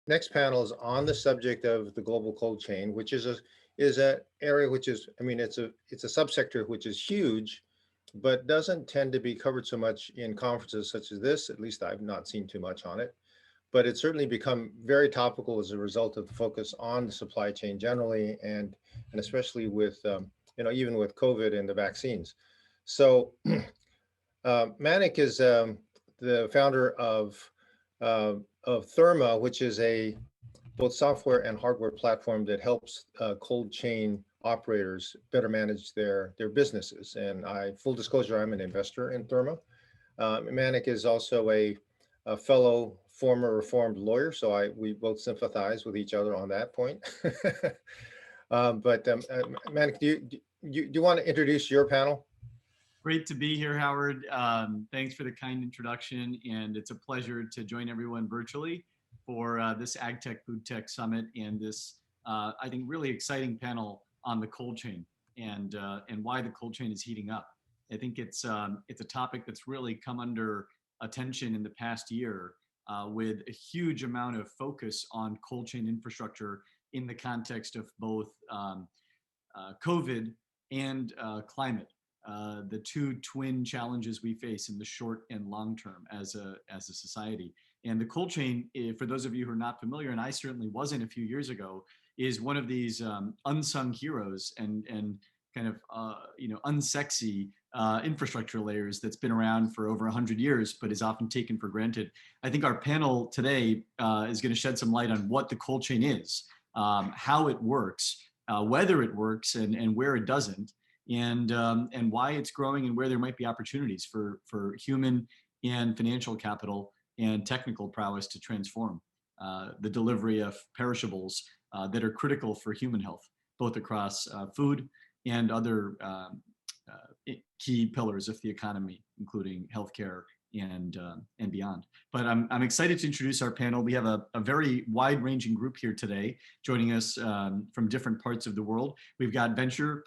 next panel is on the subject of the global cold chain, which is a area which is, I mean, it's a subsector which is huge, but doesn't tend to be covered so much in conferences such as this. At least I've not seen too much on it. But it's certainly become very topical as a result of the focus on the supply chain generally, and especially with even with COVID and the vaccines. So Manik is the founder of Therma, which is a both software and hardware platform that helps cold chain operators better manage their businesses. And full disclosure, I'm an investor in Therma. Manik is also a fellow former reformed lawyer, so we both sympathize with each other on that point. Manik, do you want to introduce your panel? Great to be here, Howard. Thanks for the kind introduction, and it's a pleasure to join everyone virtually for this AgTech Food Tech Summit and this, I think, really exciting panel on the cold chain and why the cold chain is heating up. I think it's a topic that's really come under attention in the past year with a huge amount of focus on cold chain infrastructure in the context of both COVID and climate. The two twin challenges we face in the short and long term as a society. And the cold chain, for those of you who are not familiar, and I certainly wasn't a few years ago, is one of these unsung heroes and kind of unsexy infrastructure layers that's been around for over 100 years, but is often taken for granted. I think our panel today is going to shed some light on what the cold chain is, how it works, whether it works, and where it doesn't. And why it's growing and where there might be opportunities for human and financial capital and technical prowess to transform the delivery of perishables that are critical for human health, both across food and other key pillars of the economy, including healthcare and beyond. But I'm excited to introduce our panel. We have a very wide-ranging group here today, joining us from different parts of the world. We've got venture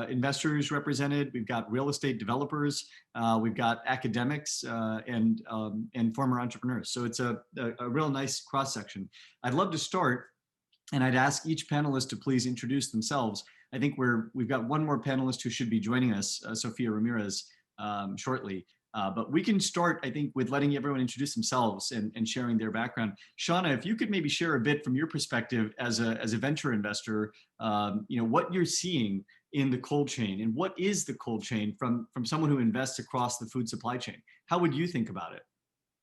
investors represented. We've got real estate developers. We've got academics and former entrepreneurs. So it's a real nice cross section. I'd love to start, and I'd ask each panelist to please introduce themselves. I think we've got one more panelist who should be joining us, Sofía Ramírez, shortly. But we can start, I think, with letting everyone introduce themselves and sharing their background. Seana, if you could maybe share a bit from your perspective as a venture investor, what you're seeing in the cold chain, and what is the cold chain from someone who invests across the food supply chain? How would you think about it?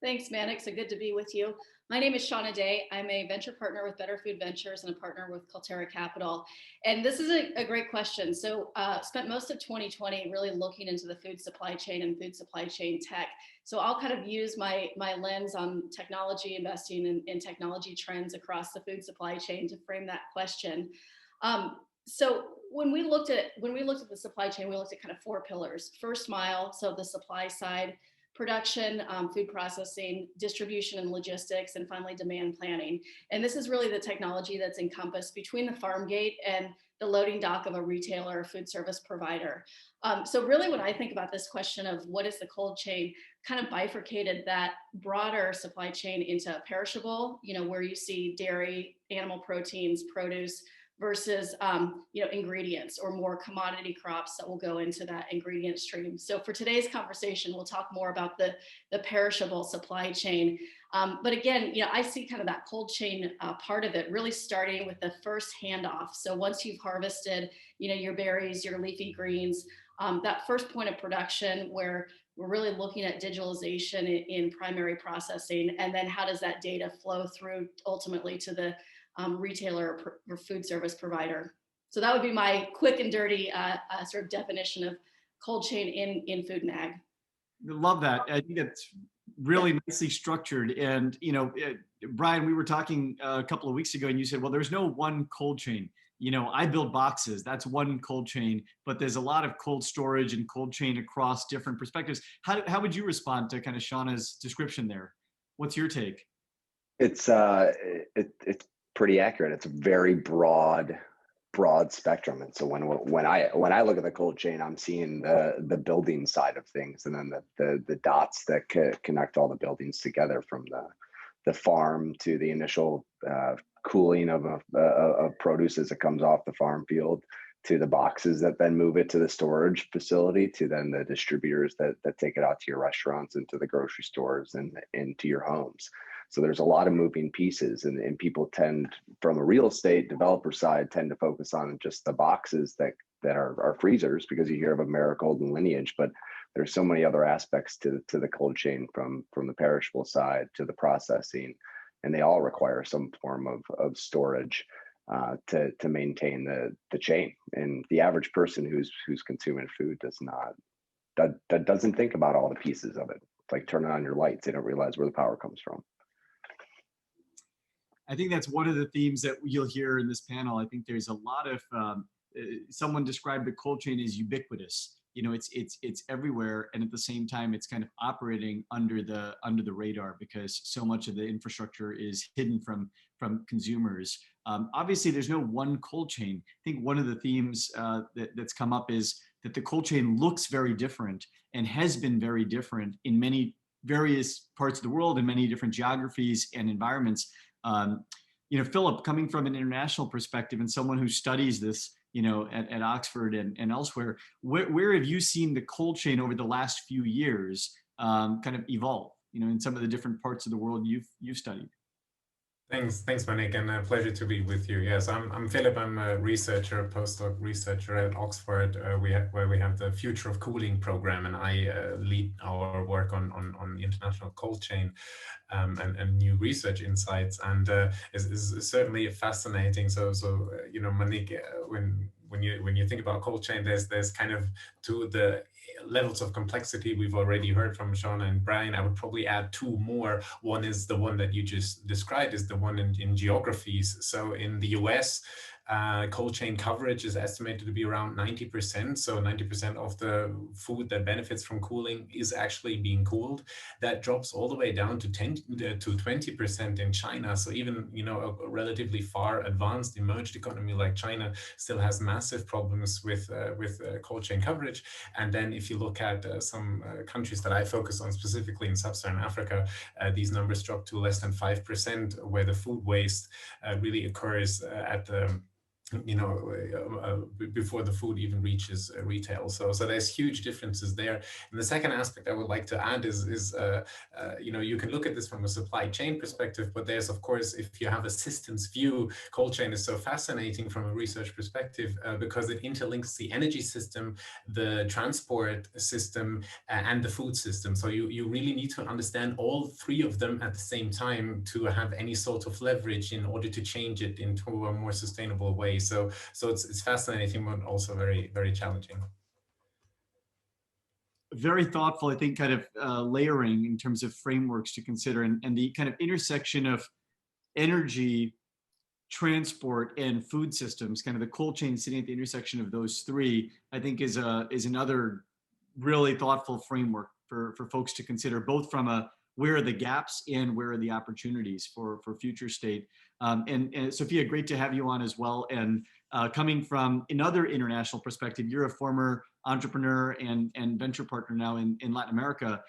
Thanks, Manik. So good to be with you. My name is Seana Day. I'm a venture partner with Better Food Ventures and a partner with Caltera Capital. And this is a great question. So spent most of 2020 really looking into the food supply chain and food supply chain tech. So I'll kind of use my lens on technology investing in technology trends across the food supply chain to frame that question. So when we looked at the supply chain, we looked at kind of four pillars. First mile, so the supply side, production, food processing, distribution and logistics, and finally demand planning. And this is really the technology that's encompassed between the farm gate and the loading dock of a retailer or food service provider. So really when I think about this question of what is the cold chain, kind of bifurcated that broader supply chain into perishable, where you see dairy, animal proteins, produce, versus ingredients or more commodity crops that will go into that ingredient stream. So for today's conversation, we'll talk more about the perishable supply chain. But again, I see kind of that cold chain part of it really starting with the first handoff. So once you've harvested, your berries, your leafy greens, that first point of production where we're really looking at digitalization in primary processing, and then how does that data flow through ultimately to the retailer or food service provider. So that would be my quick and dirty sort of definition of cold chain in food and ag. Love that. I think it's really nicely structured. And, Brian, we were talking a couple of weeks ago and you said, well, there's no one cold chain. I build boxes. That's one cold chain, but there's a lot of cold storage and cold chain across different perspectives. How would you respond to kind of Seana's description there? What's your take? It's pretty accurate. It's a very broad spectrum. And so when I look at the cold chain, I'm seeing the building side of things, and then the dots that connect all the buildings together, from the farm to the initial cooling of produce as it comes off the farm field, to the boxes that then move it to the storage facility, to then the distributors that take it out to your restaurants and to the grocery stores and into your homes. So there's a lot of moving pieces, and people tend, from a real estate developer side, tend to focus on just the boxes that are freezers, because you hear of Americold and Lineage, but there's so many other aspects to the cold chain, from the perishable side to the processing, and they all require some form of storage to maintain the chain. And the average person who's consuming food doesn't think about all the pieces of it. It's like turning on your lights; they don't realize where the power comes from. I think that's one of the themes that you'll hear in this panel. I think there's a lot of someone described the cold chain as ubiquitous. You know, it's everywhere, and at the same time, it's kind of operating under the radar, because so much of the infrastructure is hidden from consumers. Obviously, there's no one cold chain. I think one of the themes that's come up is that the cold chain looks very different and has been very different in many various parts of the world, in many different geographies and environments. You know, Philipp, coming from an international perspective and someone who studies this, you know, at Oxford and elsewhere, where have you seen the cold chain over the last few years kind of evolve, you know, in some of the different parts of the world you've studied? Thanks, Manik, and a pleasure to be with you. Yes, I'm Philipp. I'm a researcher, a postdoc researcher at Oxford, where we have the Future of Cooling program, and I lead our work on the international cold chain and new research insights, and is certainly fascinating. So you know, Manik, when you think about cold chain, there's kind of to the levels of complexity we've already heard from Seana and Brian. I would probably add two more. One is the one that you just described, is the one in geographies. So in the US, cold chain coverage is estimated to be around 90%. So 90% of the food that benefits from cooling is actually being cooled. That drops all the way down to 10 to 20% in China. So even, you know, a relatively far advanced emerged economy like China still has massive problems with cold chain coverage. And then if you look at some countries that I focus on, specifically in sub-Saharan Africa, these numbers drop to less than 5%, where the food waste really occurs at the before the food even reaches retail. So there's huge differences there. And the second aspect I would like to add is you know, you can look at this from a supply chain perspective, but there's, of course, if you have a systems view, cold chain is so fascinating from a research perspective because it interlinks the energy system, the transport system, and the food system. So you really need to understand all three of them at the same time to have any sort of leverage in order to change it into a more sustainable way. So it's fascinating, but also very, very challenging. Very thoughtful, I think, kind of layering in terms of frameworks to consider, and the kind of intersection of energy, transport, and food systems, kind of the cold chain sitting at the intersection of those three, I think is another really thoughtful framework for folks to consider, both from a where are the gaps and where are the opportunities for future state. And Sofía, great to have you on as well. And coming from another international perspective, you're a former entrepreneur and venture partner now in Latin America,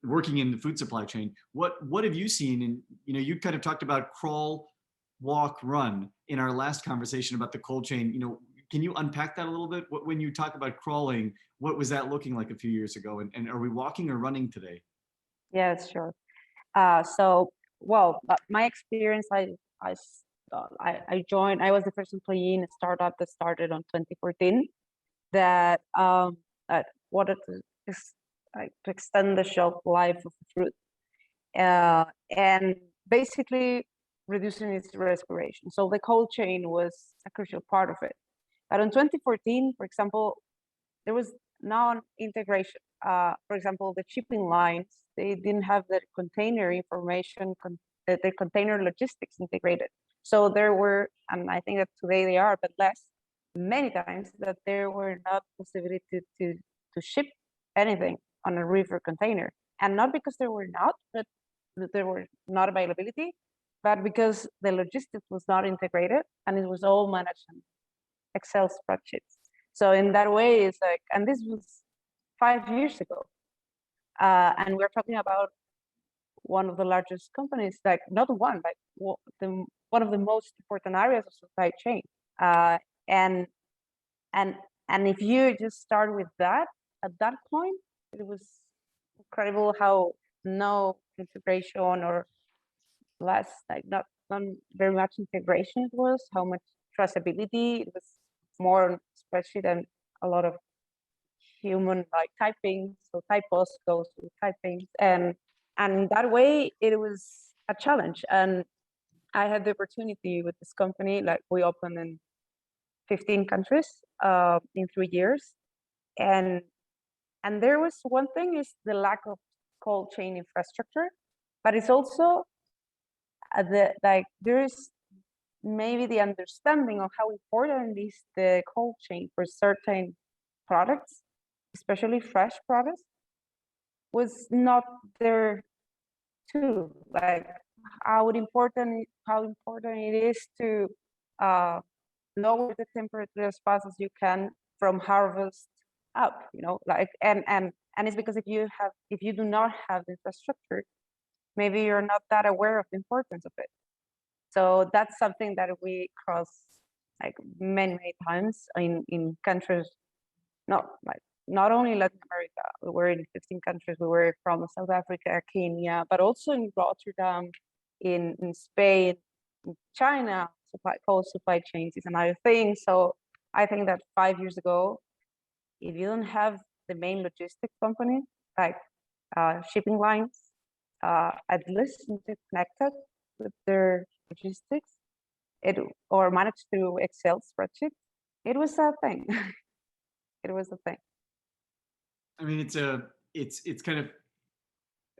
working in the food supply chain. What have you seen? And you kind of talked about crawl, walk, run in our last conversation about the cold chain. Can you unpack that a little bit? When you talk about crawling, what was that looking like a few years ago? And are we walking or running today? Yes, sure. Well, my experience, I joined. I was the first employee in a startup that started on 2014. That wanted to extend the shelf life of the fruit, and basically reducing its respiration. So the cold chain was a crucial part of it. But in 2014, for example, there was non-integration. For example, the shipping lines, they didn't have the container information, the container logistics integrated. So there were, and I think that today they are, but less, many times that there were not possibility to ship anything on a river container. And not because there were not, but there were not availability, but because the logistics was not integrated and it was all managed in Excel spreadsheets. So in that way, it's like, and this was 5 years ago. And we're talking about one of the largest companies, like not one, like one of the most important areas of supply chain. And if you just start with that, at that point, it was incredible how no integration or less, like not very much integration it was, how much traceability, it was more on spreadsheet and a lot of human like typing, so typos goes to typing, and in that way it was a challenge. And I had the opportunity with this company, like we opened in 15 countries in 3 years, and there was one thing is the lack of cold chain infrastructure, but it's also there is maybe the understanding of how important is the cold chain for certain products, especially fresh products, was not there too. Like how important it is to lower the temperature as fast as you can from harvest up, you know, like and it's because if you do not have the infrastructure, maybe you're not that aware of the importance of it. So that's something that we cross like many times in countries, not only Latin America. We were in 15 countries. We were from South Africa, Kenya, but also in Rotterdam, in Spain, in China. Cold supply chains is another thing. So I think that 5 years ago, if you don't have the main logistics company, like shipping lines, at least interconnected with their logistics, or managed through Excel spreadsheet, it was a thing. It was a thing. I mean, it's kind of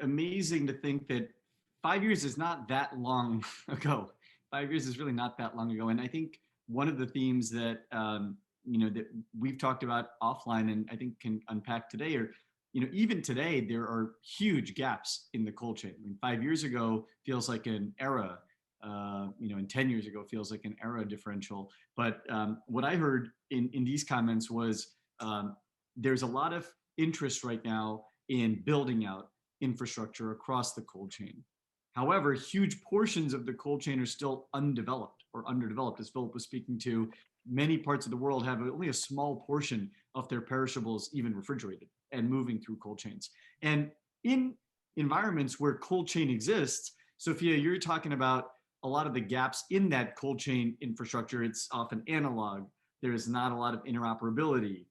amazing to think that 5 years is not that long ago. 5 years is really not that long ago. And I think one of the themes that that we've talked about offline, and I think can unpack today, are even today there are huge gaps in the cold chain. I mean, 5 years ago feels like an era. And 10 years ago feels like an era differential. But what I heard in these comments was there's a lot of interest right now in building out infrastructure across the cold chain. However, huge portions of the cold chain are still undeveloped or underdeveloped. As Philipp was speaking to, many parts of the world have only a small portion of their perishables even refrigerated and moving through cold chains. And in environments where cold chain exists, Sofía, you're talking about a lot of the gaps in that cold chain infrastructure. It's often analog. There is not a lot of interoperability.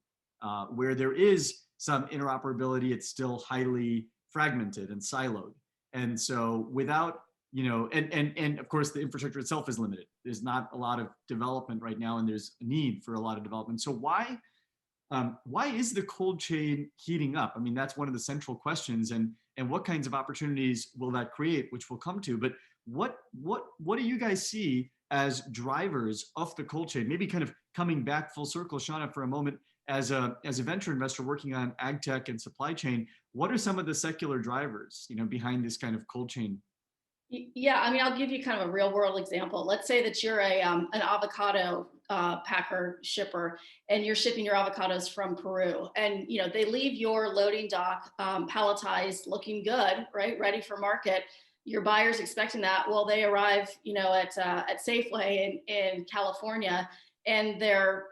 Where there is some interoperability, it's still highly fragmented and siloed. And so without, and of course the infrastructure itself is limited. There's not a lot of development right now, and there's a need for a lot of development. So why is the cold chain heating up? I mean, that's one of the central questions, and what kinds of opportunities will that create, which we'll come to. But what do you guys see as drivers of the cold chain? Maybe kind of coming back full circle, Seana, for a moment, as a venture investor working on ag tech and supply chain, what are some of the secular drivers, behind this kind of cold chain? Yeah, I mean, I'll give you kind of a real world example. Let's say that you're an avocado packer shipper, and you're shipping your avocados from Peru, and they leave your loading dock palletized, looking good, right, ready for market. Your buyer's expecting that. Well, they arrive, at Safeway in California, and they're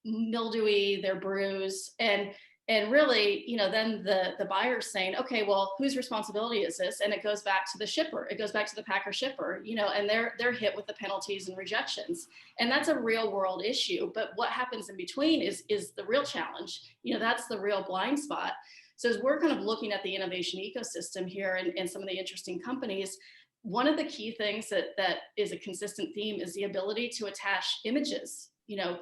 mildewy, they're bruised, and really, then the buyer's saying, okay, well, whose responsibility is this? And it goes back to the shipper. It goes back to the packer shipper, and they're hit with the penalties and rejections. And that's a real world issue. But what happens in between is the real challenge. That's the real blind spot. So as we're kind of looking at the innovation ecosystem here and some of the interesting companies, one of the key things that is a consistent theme is the ability to attach images,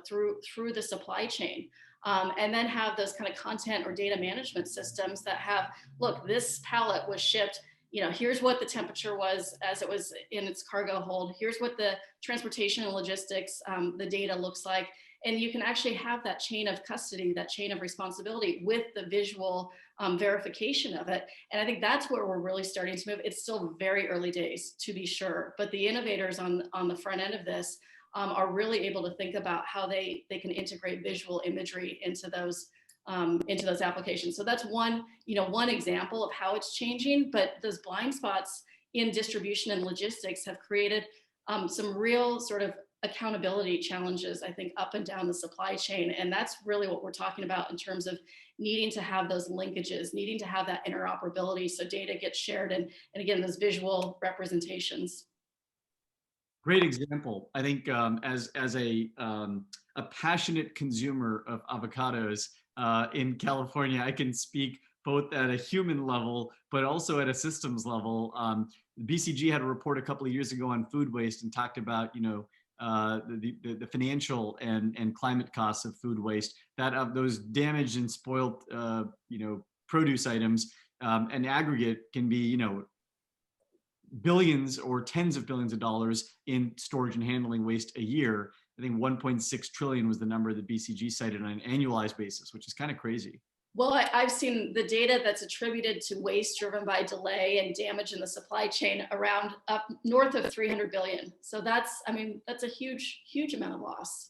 through the supply chain. And then have those kind of content or data management systems that have, look, this pallet was shipped, here's what the temperature was as it was in its cargo hold. Here's what the transportation and logistics, the data looks like. And you can actually have that chain of custody, that chain of responsibility with the visual verification of it. And I think that's where we're really starting to move. It's still very early days, to be sure, but the innovators on the front end of this are really able to think about how they can integrate visual imagery into those into those applications. So that's one, one example of how it's changing, but those blind spots in distribution and logistics have created some real sort of accountability challenges, I think, up and down the supply chain. And that's really what we're talking about in terms of needing to have those linkages, needing to have that interoperability so data gets shared, and again, those visual representations. Great example. I think as a passionate consumer of avocados in California, I can speak both at a human level, but also at a systems level. BCG had a report a couple of years ago on food waste and talked about, the financial and climate costs of food waste, that of those damaged and spoiled, produce items, an aggregate can be, billions or tens of billions of dollars in storage and handling waste a year. I think 1.6 trillion was the number that BCG cited on an annualized basis, which is kind of crazy. Well, I've seen the data that's attributed to waste driven by delay and damage in the supply chain around up north of 300 billion. So that's a huge, huge amount of loss.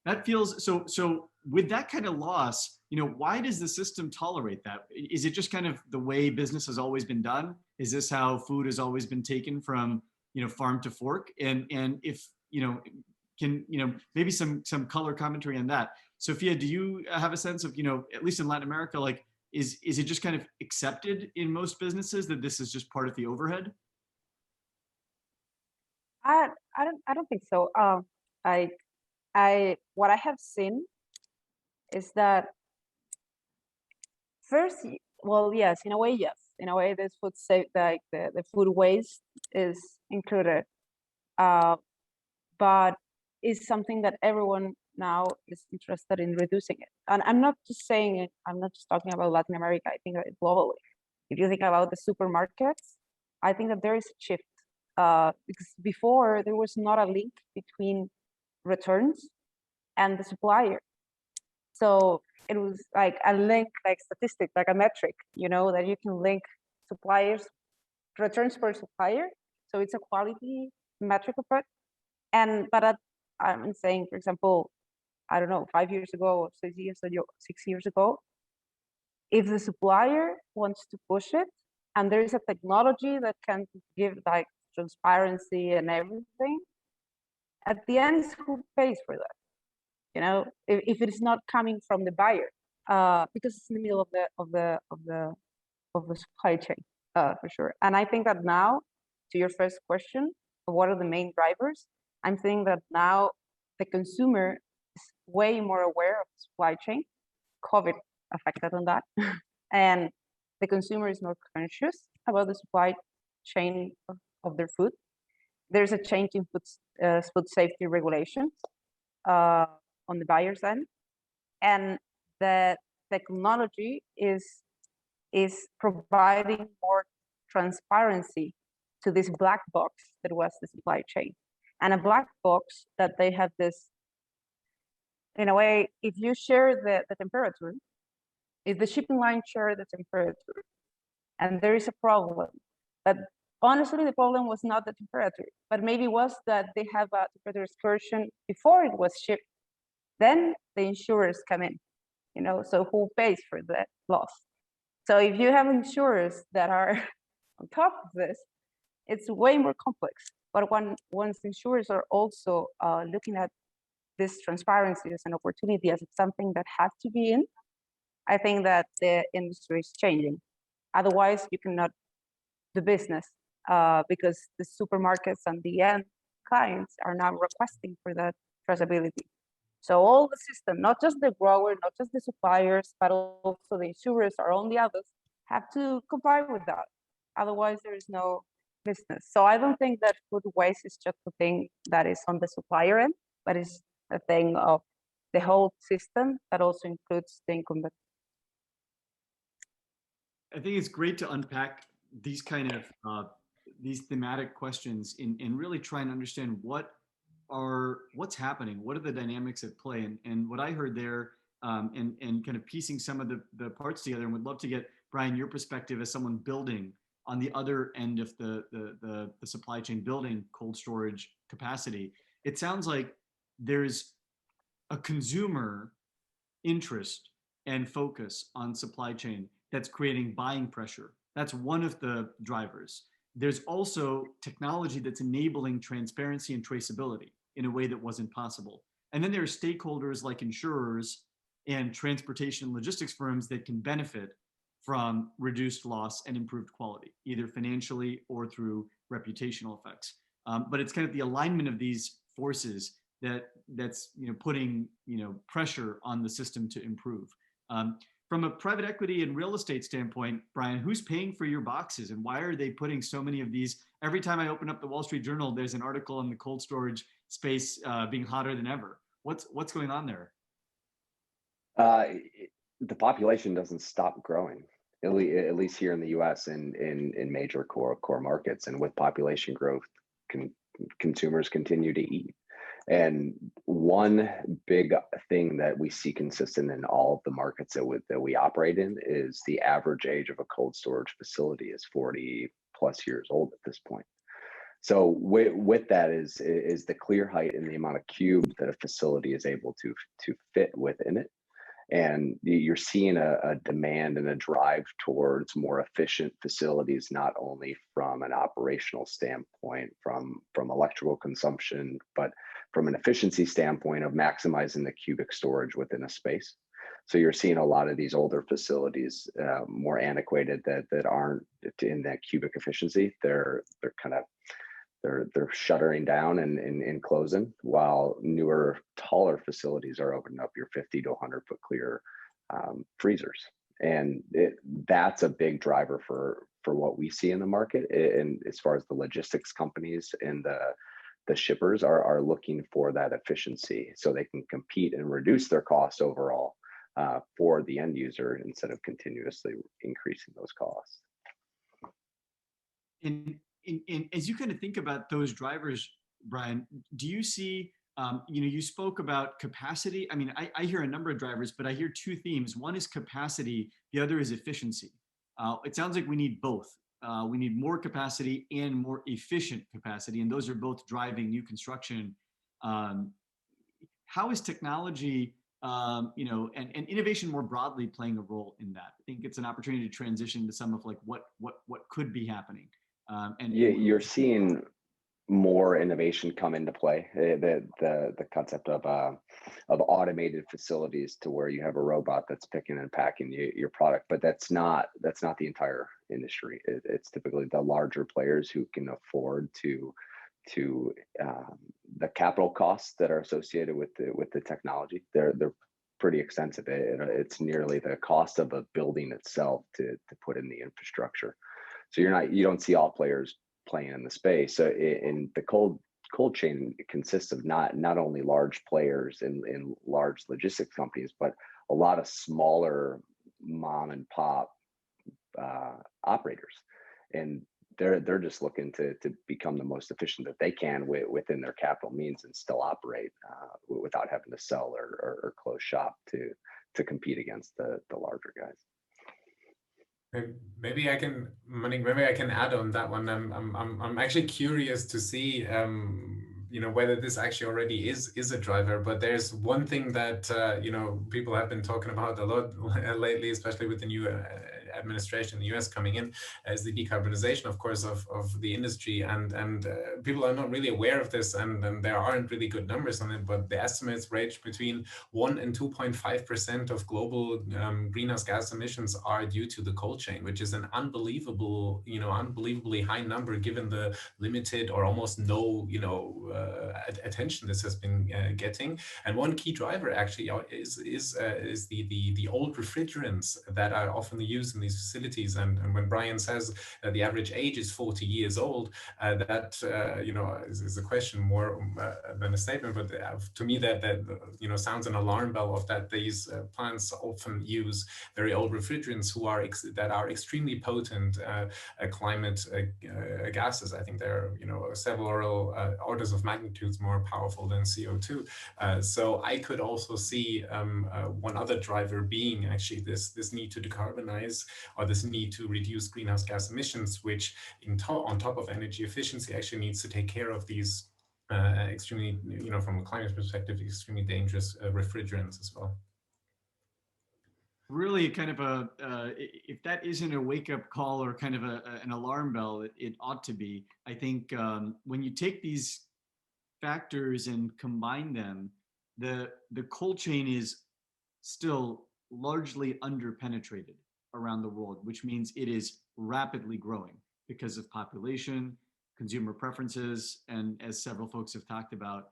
That feels so with that kind of loss, why does the system tolerate that? Is it just kind of the way business has always been done? Is this how food has always been taken from, farm to fork? And if, can, maybe some color commentary on that. Sofía, do you have a sense of, at least in Latin America, like, is it just kind of accepted in most businesses that this is just part of the overhead? I don't think so. What I have seen is that first, well, yes, in a way, this food safe, like the food waste is included, but it's something that everyone now is interested in reducing it. And I'm not just saying it, I'm not just talking about Latin America, I think that globally. If you think about the supermarkets, I think that there is a shift, because before there was not a link between returns and the supplier. So it was like a link, like statistic, like a metric, that you can link suppliers, returns per supplier. So it's a quality metric of it. But I'm saying, for example, I don't know, 5 years ago or 6 years ago, if the supplier wants to push it, and there is a technology that can give like transparency and everything, at the end, is who pays for that? If it is not coming from the buyer, because it's in the middle of the supply chain, for sure. And I think that now, to your first question, what are the main drivers? I'm saying that now the consumer is way more aware of the supply chain. COVID affected on that, and the consumer is more conscious about the supply chain of their food. There's a change in food safety regulations on the buyer's end, and the technology is providing more transparency to this black box that was the supply chain. And a black box that they have this, in a way, if you share the temperature, if the shipping line share the temperature, and there is a problem, but honestly, the problem was not the temperature, but maybe was that they have a temperature excursion before it was shipped. Then the insurers come in, so who pays for that loss? So if you have insurers that are on top of this, it's way more complex. But once insurers are also looking at this transparency as an opportunity, as something that has to be in, I think that the industry is changing. Otherwise, you cannot do business because the supermarkets and the end clients are now requesting for that traceability. So all the system, not just the grower, not just the suppliers, but also the insurers or all the others, have to comply with that. Otherwise, there is no business. So I don't think that food waste is just a thing that is on the supplier end, but it's a thing of the whole system that also includes the incumbent. I think it's great to unpack these kind of these thematic questions and really try and understand what's happening, what are the dynamics at play, and what I heard there, and kind of piecing some of the parts together. And would love to get, Brian, your perspective as someone building on the other end of the supply chain, building cold storage capacity. It sounds like there's a consumer interest and focus on supply chain that's creating buying pressure. That's one of the drivers. There's also technology that's enabling transparency and traceability in a way that wasn't possible. And then there are stakeholders like insurers and transportation and logistics firms that can benefit from reduced loss and improved quality, either financially or through reputational effects. But it's kind of the alignment of these forces that's putting pressure on the system to improve. From a private equity and real estate standpoint, Brian, who's paying for your boxes and why are they putting so many of these? Every time I open up the Wall Street Journal, there's an article on the cold storage space being hotter than ever. What's going on there? The population doesn't stop growing, at least here in the U.S. and in major core markets. And with population growth, consumers continue to eat. And one big thing that we see consistent in all of the markets that we operate in is the average age of a cold storage facility is 40 plus years old at this point. So with that is the clear height and the amount of cube that a facility is able to fit within it. And you're seeing a demand and a drive towards more efficient facilities, not only from an operational standpoint, from electrical consumption, but from an efficiency standpoint of maximizing the cubic storage within a space. So you're seeing a lot of these older facilities, more antiquated, that aren't in that cubic efficiency. They're shuttering down and closing, while newer, taller facilities are opening up your 50 to 100 foot clear freezers. And that's a big driver for what we see in the market. And as far as the logistics companies and the shippers are looking for that efficiency so they can compete and reduce their costs overall for the end user instead of continuously increasing those costs. And as you kind of think about those drivers, Brian, do you see, you spoke about capacity. I mean, I hear a number of drivers, but I hear two themes. One is capacity, the other is efficiency. It sounds like we need both. We need more capacity and more efficient capacity, and those are both driving new construction. How is technology, and innovation more broadly playing a role in that? I think it's an opportunity to transition to some of like what could be happening. You're seeing more innovation come into play. The concept of automated facilities to where you have a robot that's picking and packing your product, but that's not the entire industry. It's typically the larger players who can afford to the capital costs that are associated with the technology. They're pretty extensive. It's nearly the cost of a building itself to put in the infrastructure. So you don't see all players playing in the space. So in the cold chain, it consists of not only large players in large logistics companies, but a lot of smaller mom and pop operators, and they're just looking to become the most efficient that they can within their capital means and still operate without having to sell or close shop to compete against the larger guys. Maybe I can, Manik, maybe I can add on that one. I'm actually curious to see, whether this actually already is a driver. But there's one thing that people have been talking about a lot lately, especially with the new administration in the US coming in, is the decarbonization, of course, of the industry. And people are not really aware of this, and there aren't really good numbers on it. But the estimates range between 1 and 2.5% of global greenhouse gas emissions are due to the cold chain, which is an unbelievably high number given the limited or almost no, attention this has been getting. And one key driver actually is the old refrigerants that are often used in these facilities. And when Brian says that the average age is 40 years old, that is a question more than a statement. But to me, that sounds an alarm bell of that these plants often use very old refrigerants that are extremely potent climate gases. I think they're several orders of magnitudes more powerful than CO2. So I could also see one other driver being actually this need to decarbonize, or this need to reduce greenhouse gas emissions, which on top of energy efficiency actually needs to take care of these extremely, from a climate perspective, extremely dangerous refrigerants as well. Really kind of if that isn't a wake-up call or kind of an alarm bell, it ought to be. I think when you take these factors and combine them, the cold chain is still largely underpenetrated around the world, which means it is rapidly growing because of population, consumer preferences, and as several folks have talked about,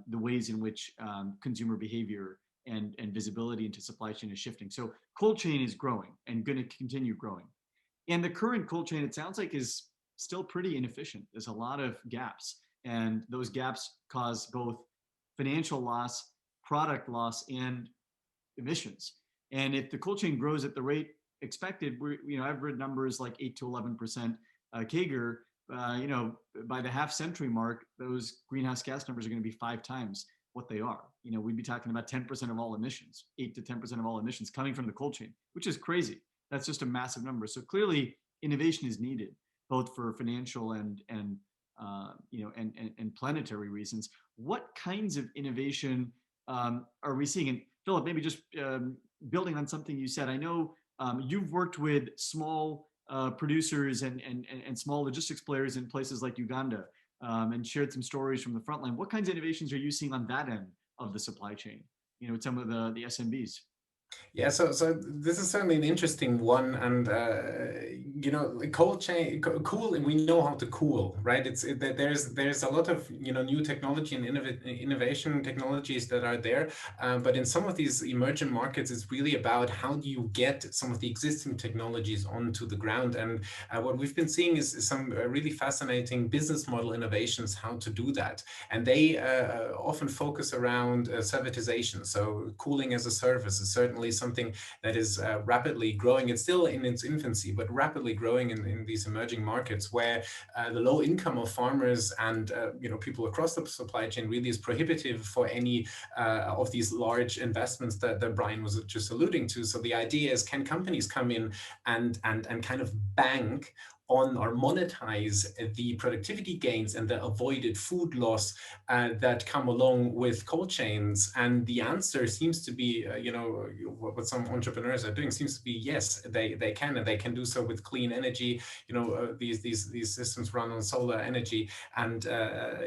the ways in which consumer behavior and visibility into supply chain is shifting. So cold chain is growing and going to continue growing. And the current cold chain, it sounds like, is still pretty inefficient. There's a lot of gaps, and those gaps cause both financial loss, product loss, and emissions. And if the cold chain grows at the rate expected, I've read numbers like 8 to 11% CAGR. By the half century mark, those greenhouse gas numbers are going to be 5 times what they are. We'd be talking about 10% of all emissions, 8 to 10% of all emissions coming from the cold chain, which is crazy. That's just a massive number. So clearly, innovation is needed, both for financial and planetary reasons. What kinds of innovation are we seeing? And Philipp, maybe just building on something you said. I know you've worked with small producers and small logistics players in places like Uganda, and shared some stories from the front line. What kinds of innovations are you seeing on that end of the supply chain? With some of the SMBs. Yeah, so this is certainly an interesting one, and cold chain, cool, and we know how to cool, right? There's a lot of new technology and innovation technologies that are there, but in some of these emerging markets, it's really about how do you get some of the existing technologies onto the ground, and what we've been seeing is some really fascinating business model innovations how to do that, and they often focus around servitization. So cooling as a service is certainly something that is rapidly growing. It's still in its infancy, but rapidly growing in these emerging markets where the low income of farmers and people across the supply chain really is prohibitive for any of these large investments that Brian was just alluding to. So the idea is, can companies come in and kind of bank on or monetize the productivity gains and the avoided food loss that come along with cold chains? And the answer seems to be, what some entrepreneurs are doing seems to be yes, they can, and they can do so with clean energy. These systems run on solar energy, and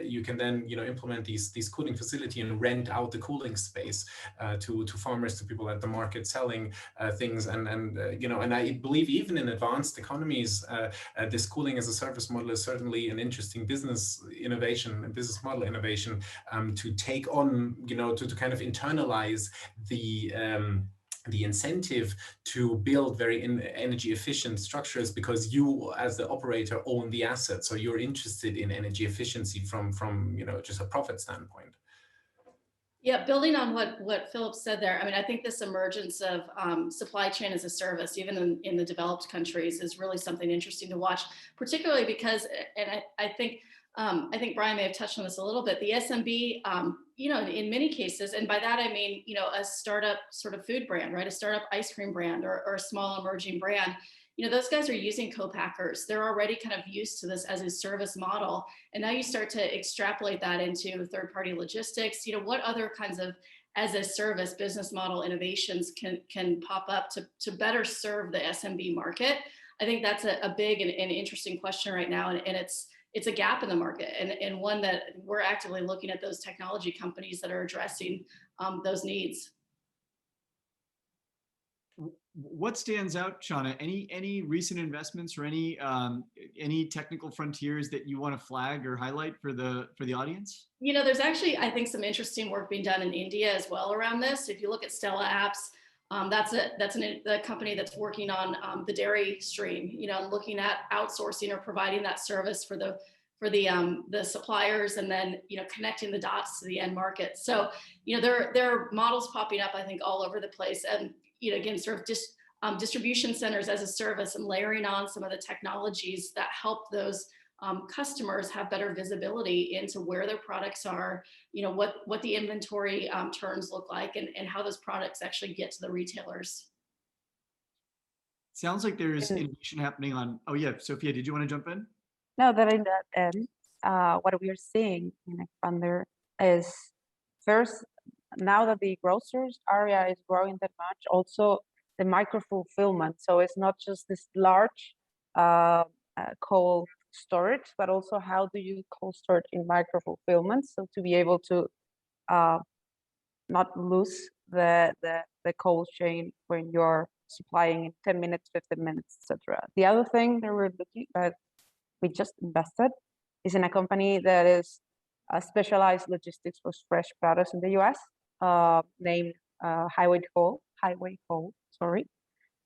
you can then implement these cooling facility and rent out the cooling space to farmers, to people at the market selling things, and I believe even in advanced economies, this cooling as a service model is certainly an interesting business model innovation to take on, to kind of internalize the incentive to build very energy efficient structures, because you as the operator own the asset, so you're interested in energy efficiency from just a profit standpoint. Yeah, building on what Philipp said there, I mean, I think this emergence of supply chain as a service, even in the developed countries, is really something interesting to watch, particularly because, and I think Brian may have touched on this a little bit, the SMB, in many cases, and by that I mean, a startup sort of food brand, right? A startup ice cream brand or a small emerging brand. Those guys are using co-packers. They're already kind of used to this as a service model. And now you start to extrapolate that into third-party logistics. What other kinds of as a service business model innovations can pop up to better serve the SMB market? I think that's a big and interesting question right now. And it's a gap in the market, and one that we're actively looking at those technology companies that are addressing those needs. What stands out, Seana? Any recent investments or any technical frontiers that you want to flag or highlight for the audience? There's actually, I think, some interesting work being done in India as well around this. If you look at Stella Apps, that's a company that's working on the dairy stream. Looking at outsourcing or providing that service for the suppliers, and then connecting the dots to the end market. So there are models popping up, I think, all over the place, and again, sort of distribution centers as a service, and layering on some of the technologies that help those customers have better visibility into where their products are, what the inventory turns look like, and how those products actually get to the retailers. Sounds like there's innovation happening on. Oh yeah, Sofía, did you want to jump in? No, that in that end, what we are seeing in AgFunder is, first, now that the grocers area is growing that much, also the micro fulfillment. So it's not just this large cold storage, but also how do you cold storage in micro fulfillment? So to be able to not lose the cold chain when you're supplying in 10 minutes, 15 minutes, etc. The other thing that we're looking at, we just invested, is in a company that is specialized logistics for fresh products in the US, named Highway Whole, sorry.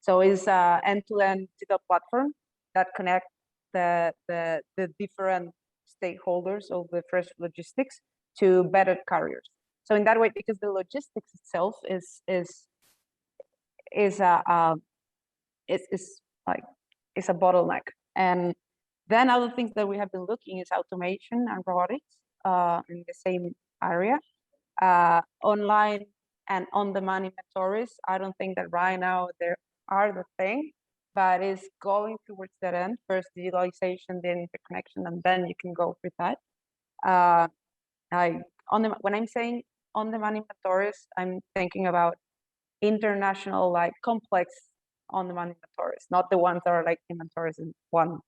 So it's an end-to-end digital platform that connects the different stakeholders of the fresh logistics to better carriers. So in that way, because the logistics itself is a bottleneck. And then other things that we have been looking is automation and robotics in the same area. Online and on-demand inventories, I don't think that right now there are the thing, but it's going towards that end. First digitalization, then interconnection, and then you can go with that. When I'm saying on-demand inventories, I'm thinking about international, like complex on-demand inventories, not the ones that are like inventories in one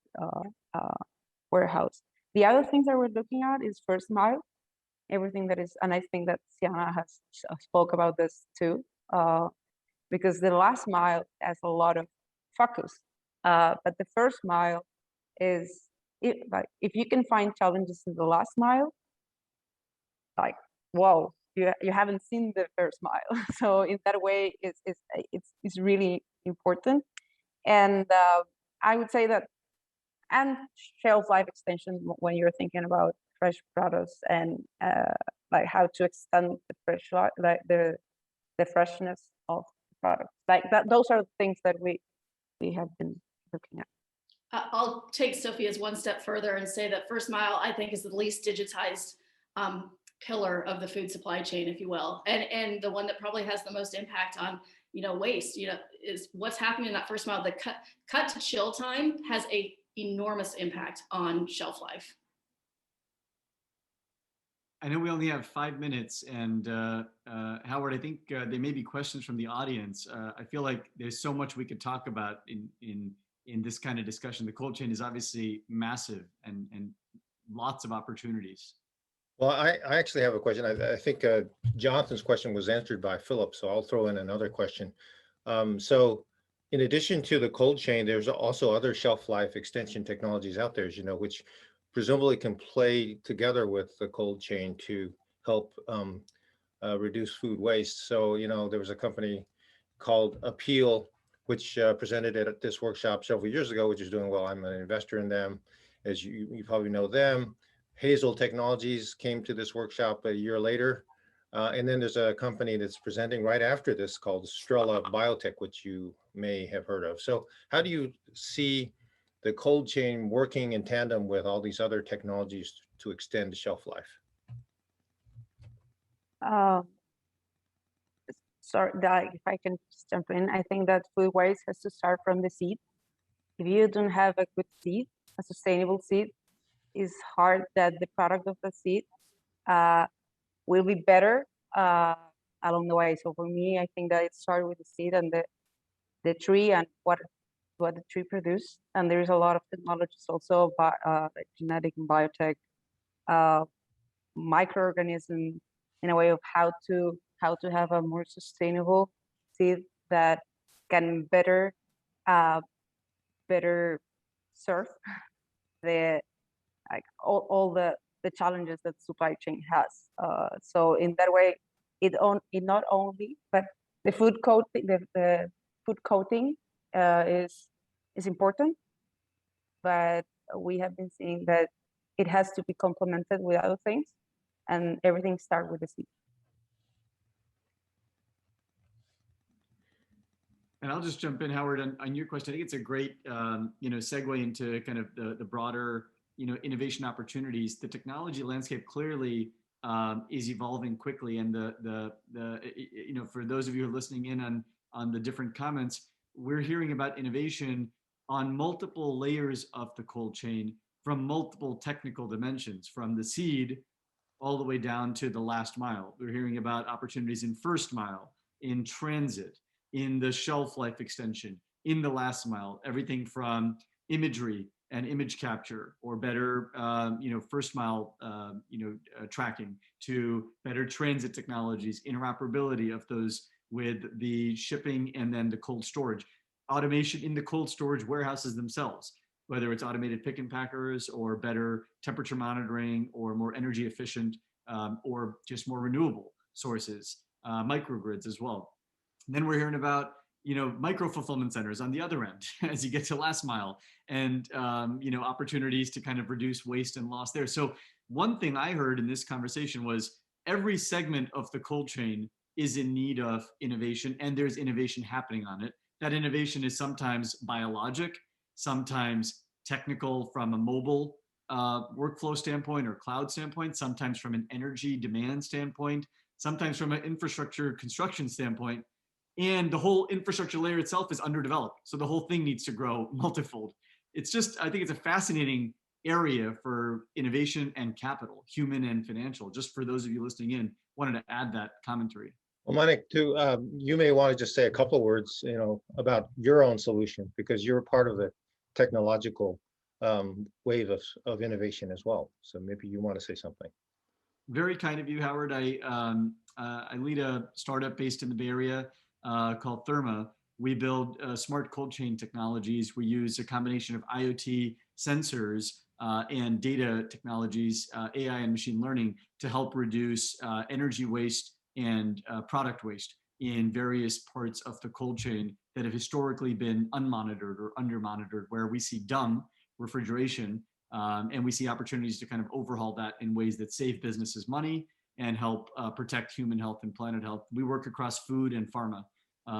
warehouse. The other things that we're looking at is first mile, everything that is, and I think that Seana has spoke about this too, because the last mile has a lot of focus, but the first mile is, if you can find challenges in the last mile, like, whoa, you haven't seen the first mile. So in that way, it's really important. And I would say that, and shelf life extension when you're thinking about fresh products and like how to extend the fresh, like the freshness of the product, like that. Those are the things that we have been looking at. I'll take Sofia's one step further and say that first mile, I think, is the least digitized pillar of the food supply chain, if you will, and the one that probably has the most impact on waste. Is what's happening in that first mile. The cut to chill time has a enormous impact on shelf life. I know we only have 5 minutes, and Howard, I think there may be questions from the audience. I feel like there's so much we could talk about in this kind of discussion. The cold chain is obviously massive and lots of opportunities. Well, I actually have a question. I think Jonathan's question was answered by Philipp, so I'll throw in another question. So in addition to the cold chain, there's also other shelf life extension technologies out there, which presumably can play together with the cold chain to help reduce food waste. So, there was a company called Appeal, which presented it at this workshop several years ago, which is doing well. I'm an investor in them, as you probably know them. Hazel Technologies came to this workshop a year later. And then there's a company that's presenting right after this called Strela Biotech, which you may have heard of. So how do you see the cold chain working in tandem with all these other technologies to extend the shelf life? Sorry, if I can just jump in, I think that food waste has to start from the seed. If you don't have a good seed, a sustainable seed, it's hard that the product of the seed will be better along the way. So for me, I think that it starts with the seed and the tree and what the tree produces. And there is a lot of technologies also about like genetic and biotech, microorganism, in a way of how to have a more sustainable seed that can better serve the all the challenges that supply chain has. So in that way, it not only, but the food coating, the food coating is important, but we have been seeing that it has to be complemented with other things, and everything starts with the seed. And I'll just jump in, Howard, on your question. I think it's a great, segue into kind of the broader, innovation opportunities. The technology landscape clearly is evolving quickly, and for those of you who are listening in on the different comments, we're hearing about innovation on multiple layers of the cold chain from multiple technical dimensions, from the seed all the way down to the last mile. We're hearing about opportunities in first mile, in transit, in the shelf life extension, in the last mile, everything from imagery and image capture, or better, first mile, tracking, to better transit technologies, interoperability of those with the shipping, and then the cold storage, automation in the cold storage warehouses themselves, whether it's automated pick and packers or better temperature monitoring or more energy efficient, or just more renewable sources, microgrids as well. And then we're hearing about micro fulfillment centers on the other end as you get to last mile, and opportunities to kind of reduce waste and loss there. So one thing I heard in this conversation was every segment of the cold chain is in need of innovation, and there's innovation happening on it. That innovation is sometimes biologic, sometimes technical from a mobile workflow standpoint or cloud standpoint, sometimes from an energy demand standpoint, sometimes from an infrastructure construction standpoint. And the whole infrastructure layer itself is underdeveloped. So the whole thing needs to grow multifold. It's just, I think it's a fascinating area for innovation and capital, human and financial. Just for those of you listening in, wanted to add that commentary. Well, Manik, too, you may want to just say a couple of words, about your own solution, because you're part of the technological wave of innovation as well. So maybe you want to say something. Very kind of you, Howard. I lead a startup based in the Bay Area called Therma. We build smart cold chain technologies. We use a combination of IoT sensors and data technologies, AI and machine learning, to help reduce energy waste and product waste in various parts of the cold chain that have historically been unmonitored or under-monitored, where we see dumb refrigeration, and we see opportunities to kind of overhaul that in ways that save businesses money and help protect human health and planet health. We work across food and pharma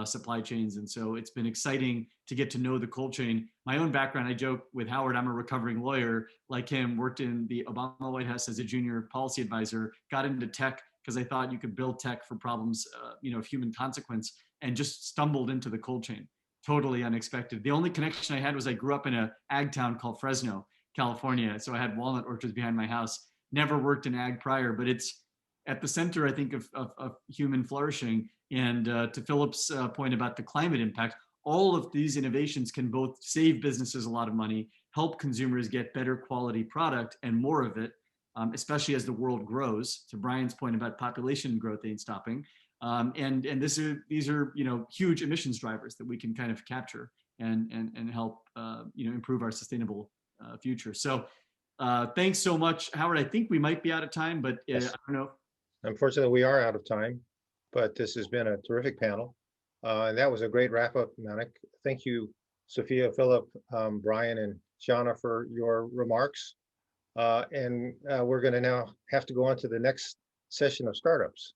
supply chains, and so it's been exciting to get to know the cold chain. My own background, I joke with Howard, I'm a recovering lawyer like him, worked in the Obama White House as a junior policy advisor, got into tech because I thought you could build tech for problems of human consequence, and just stumbled into the cold chain. Totally unexpected. The only connection I had was I grew up in an ag town called Fresno, California. So I had walnut orchards behind my house. Never worked in ag prior, but it's at the center, I think, of human flourishing. And to Philipp's point about the climate impact, all of these innovations can both save businesses a lot of money, help consumers get better quality product and more of it, especially as the world grows. To Brian's point about population growth ain't stopping. And these are huge emissions drivers that we can kind of capture and help improve our sustainable future. So thanks so much, Howard. I think we might be out of time, but Yes. I don't know. Unfortunately, we are out of time, but this has been a terrific panel. And that was a great wrap up, Manik. Thank you, Sofía, Philipp, Brian, and Seana for your remarks. And we're going to now have to go on to the next session of startups.